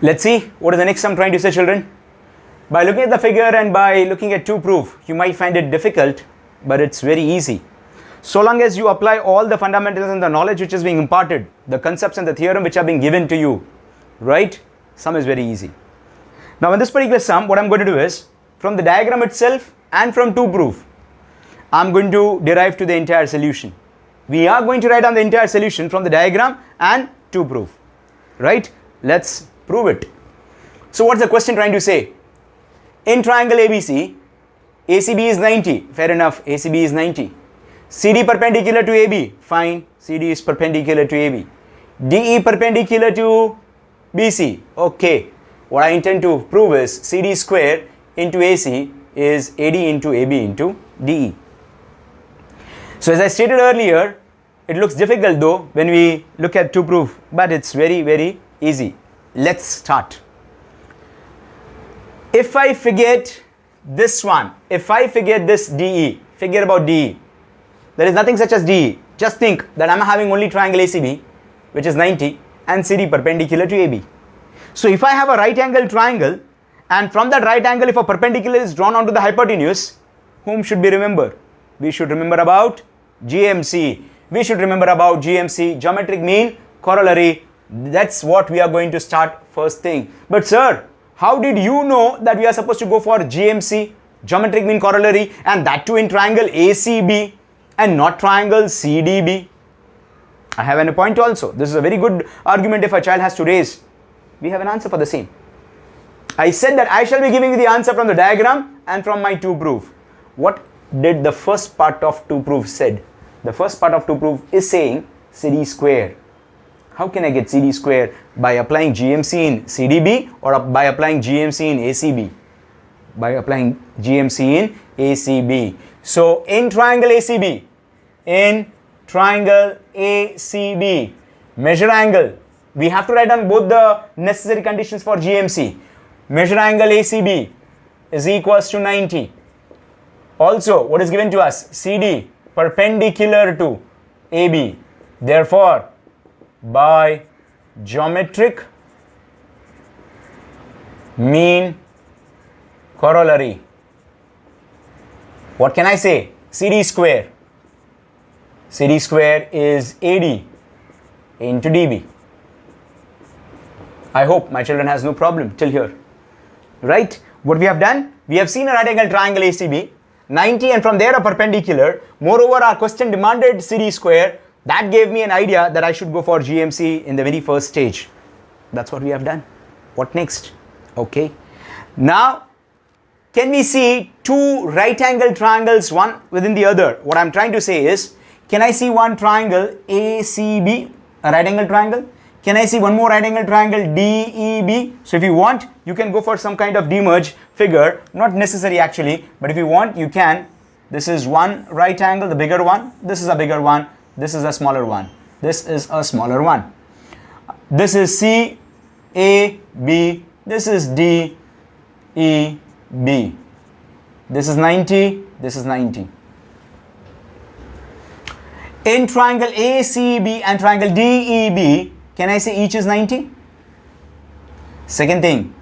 Let's see what is the next I'm trying to say, children. By looking at the figure and by looking at 2 proof, you might find it difficult, but it's very easy. So long as you apply all the fundamentals and the knowledge which is being imparted, the concepts and the theorem which are being given to you, right? Sum is very easy. Now in this particular sum, what I'm going to do is, from the diagram itself and from 2 proof, I'm going to derive to the entire solution. We are going to write down the entire solution from the diagram and 2 proof, right? Let's prove it. So what's the question trying to say? In triangle ABC, ACB is 90. Fair enough, ACB is 90. CD perpendicular to AB. Fine, CD is perpendicular to AB. DE perpendicular to BC. Okay, what I intend to prove is CD square into AC is AD into AB into DE. So as I stated earlier, it looks difficult though when we look at 2 proof, but it's very, very easy. Let's start. If I forget this one, if I forget this DE, forget about DE. There is nothing such as DE. Just think that I'm having only triangle ACB, which is 90, and CD perpendicular to AB. So if I have a right angle triangle, and from that right angle, if a perpendicular is drawn onto the hypotenuse, whom should we remember? We should remember about GMC. We should remember about GMC, geometric mean corollary. That's what we are going to start first thing. But sir, how did you know that we are supposed to go for GMC, geometric mean corollary, and that too in triangle ACB and not triangle CDB? I have a point also. This is a very good argument if a child has to raise. We have an answer for the same. I said that I shall be giving you the answer from the diagram and from my 2 proof. What did the first part of 2 proof said? The first part of 2 proof is saying CD square. How can I get CD square? By applying GMC in CDB or by applying GMC in ACB? By applying GMC in ACB. So in triangle ACB, measure angle. We have to write down both the necessary conditions for GMC. Measure angle ACB is equals to 90. Also, what is given to us? CD perpendicular to AB. Therefore, by geometric mean corollary, what can I say? CD square. CD square is AD into DB. I hope my children has no problem till here. Right? What we have done? We have seen a right angle triangle ACB, 90, and from there a perpendicular. Moreover, our question demanded CD square. That gave me an idea that I should go for GMC in the very first stage. That's what we have done. What next? Okay. Now, can we see 2 right angle triangles, one within the other? What I'm trying to say is, can I see one triangle ACB, a right angle triangle? Can I see one more right angle triangle DEB? So if you want, you can go for some kind of demerge figure. Not necessary actually, but if you want, you can. This is one right angle, the bigger one. This is a bigger one. This is a smaller one. This is a smaller one. This is C, A, B. This is D, E, B. This is 90. This is 90. In triangle ACB and triangle DEB, can I say each is 90? Second thing,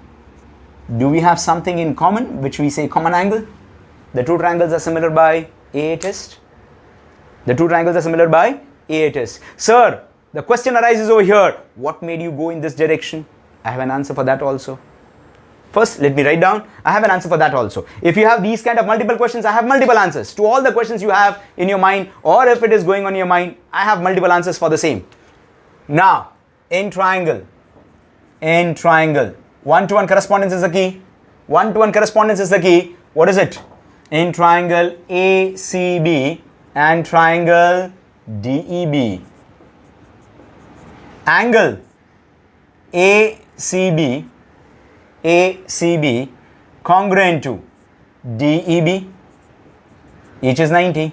do we have something in common which we say common angle? The 2 triangles are similar by AA test. The 2 triangles are similar by AA test. Sir, the question arises over here. What made you go in this direction? I have an answer for that also. First, let me write down. I have an answer for that also. If you have these kind of multiple questions, I have multiple answers to all the questions you have in your mind, or if it is going on your mind, I have multiple answers for the same. Now, in triangle, 1-to-1 correspondence is the key. 1-to-1 correspondence is the key. What is it? In triangle ACB and triangle DEB, angle ACB congruent to DEB, each is 90.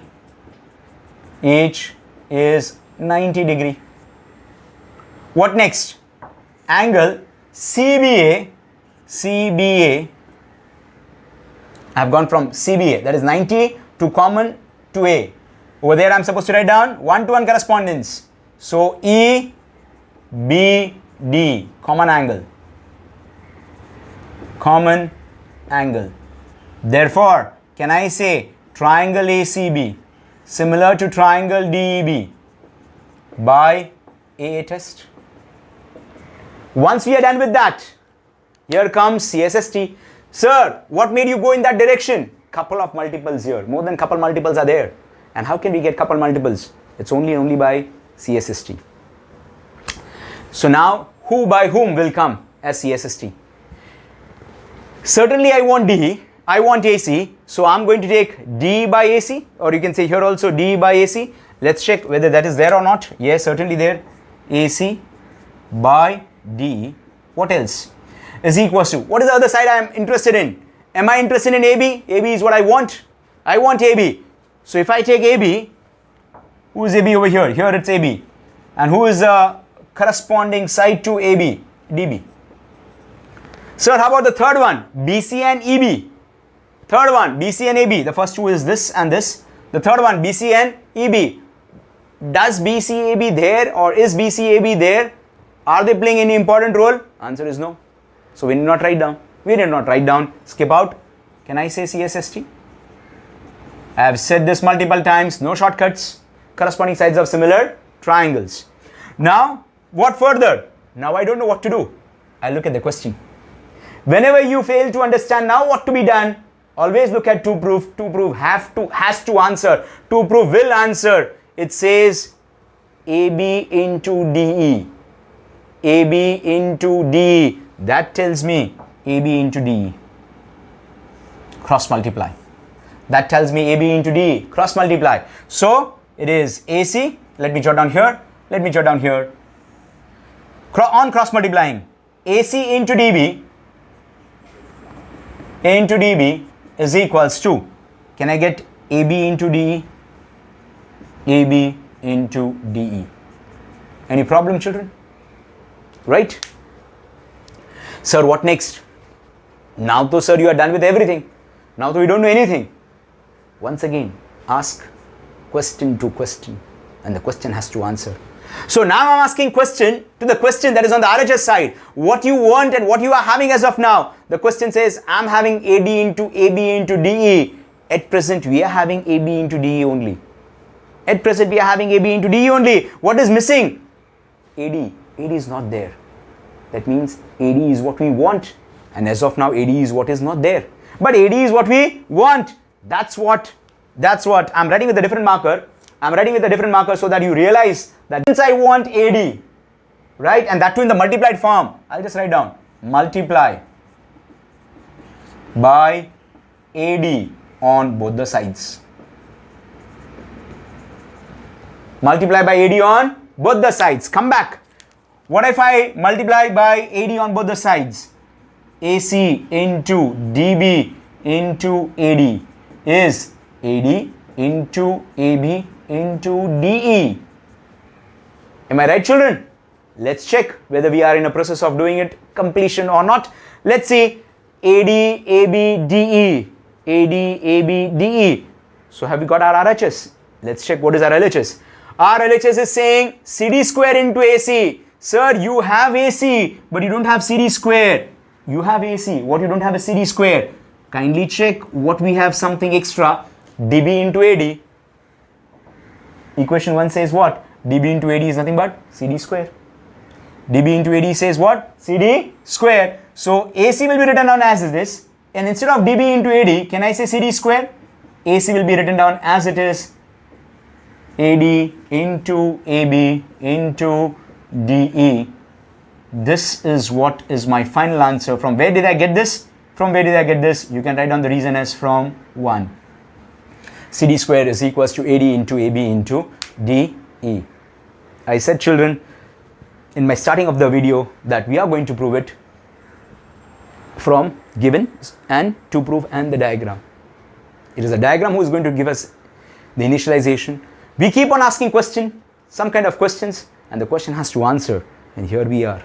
Each is 90 degree. What next? Angle CBA, I have gone from CBA, that is 90 to common to A. Over there I am supposed to write down 1-to-1 correspondence. So EBD, common angle. common angle. Therefore, can I say triangle ACB similar to triangle DEB by AA test? Once we are done with that, here comes CSST. Sir, what made you go in that direction? Couple of multiples here. More than couple multiples are there. And how can we get couple multiples? It's only by CSST. So now, who by whom will come as CSST? Certainly I want DE, I want AC. So I'm going to take D by AC, or you can say here also D by AC. Let's check whether that is there or not. Yes, certainly there. AC by D. What else? Is equals to, what is the other side I am interested in? Am I interested in AB? AB is what I want. I want AB. So if I take AB, who is AB over here? Here it's AB. And who is the corresponding side to AB? DB. Sir, how about the third one? BC and EB. Third one, BC and AB. The first two is this and this. The third one, BC and EB. Does BCAB there, or is BCAB there? Are they playing any important role? Answer is no. So we need not write down. We did not write down. Skip out. Can I say CSST? I have said this multiple times. No shortcuts. Corresponding sides of similar triangles. Now, what further? Now I don't know what to do. I look at the question. Whenever you fail to understand now what to be done, always look at to prove. To prove has to answer. To prove will answer. It says AB into DE. AB into DE. That tells me AB into DE. Cross multiply. That tells me AB into DE. Cross multiply. So it is AC. Let me jot down here. Let me jot down here. On cross multiplying, AC into DB is equals to, can I get AB into DE? AB into DE. Any problem, children? Right? Sir, what next? Now though, sir, you are done with everything. Now though you don't know anything. Once again, ask question to question, and the question has to answer. So now I'm asking question to the question that is on the RHS side. What you want and what you are having as of now. The question says, I'm having AD into AB into DE. At present, we are having AB into DE only. At present, we are having AB into DE only. What is missing? AD. AD is not there. That means AD is what we want. And as of now, AD is what is not there. But AD is what we want. That's what. I'm writing with a different marker. I'm writing with a different marker so that you realize that since I want AD, right, and that too in the multiplied form, I'll just write down multiply by AD on both the sides. Multiply by AD on both the sides. Come back. What if I multiply by AD on both the sides? AC into DB into AD is AD into AB into DE. Am I right, children? Let's check whether we are in a process of doing it completion or not. Let's see. AD, AB, DE. AD, AB, DE. So have we got our RHS? Let's check what is our LHS. Our LHS is saying CD square into AC. Sir, you have AC, but you don't have CD square. You have AC. What you don't have is CD square. Kindly check what we have something extra. DB into AD. Equation 1 says what? DB into AD is nothing but CD square. DB into AD says what? CD square. So AC will be written down as this. And instead of DB into AD, can I say CD square? AC will be written down as it is AD into AB into DE. This is what is my final answer. From where did I get this? From where did I get this? You can write down the reason as from 1. CD square is equals to AD into AB into DE. I said, children, in my starting of the video that we are going to prove it from given and to prove and the diagram. It is a diagram who is going to give us the initialization. We keep on asking question, some kind of questions, and the question has to answer. And here we are.